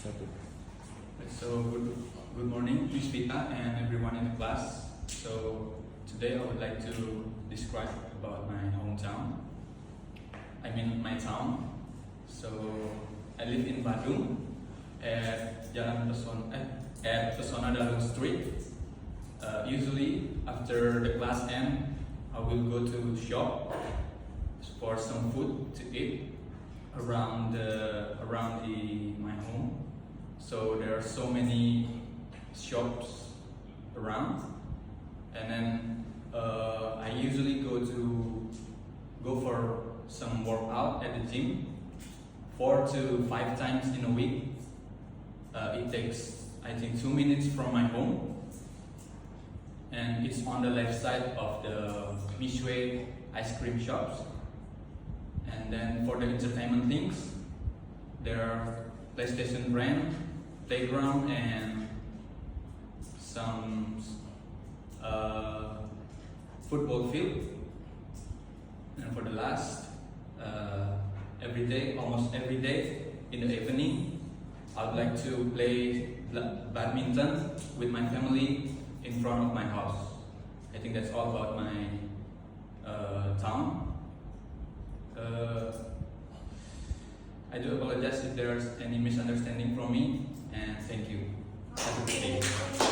So good morning, Miss Vita and everyone in the class. So today I would like to describe about my hometown. I mean my town. So I live in Badung at at Pesona Dalung Street. Usually after the class end, I will go to shop for some food to eat around my home. So there are so many shops around, and then I usually go for some workout at the gym 4 to 5 times in a week. It takes I think 2 minutes from my home, and it's on the left side of the Mishwe ice cream shops. And then for the entertainment things, there are PlayStation brand, playground, and some football field. And for the last, almost every day in the evening, I would like to play badminton with my family in front of my house. I think that's all about my town. I do apologize if there's any misunderstanding from me, and thank you. Have a good day.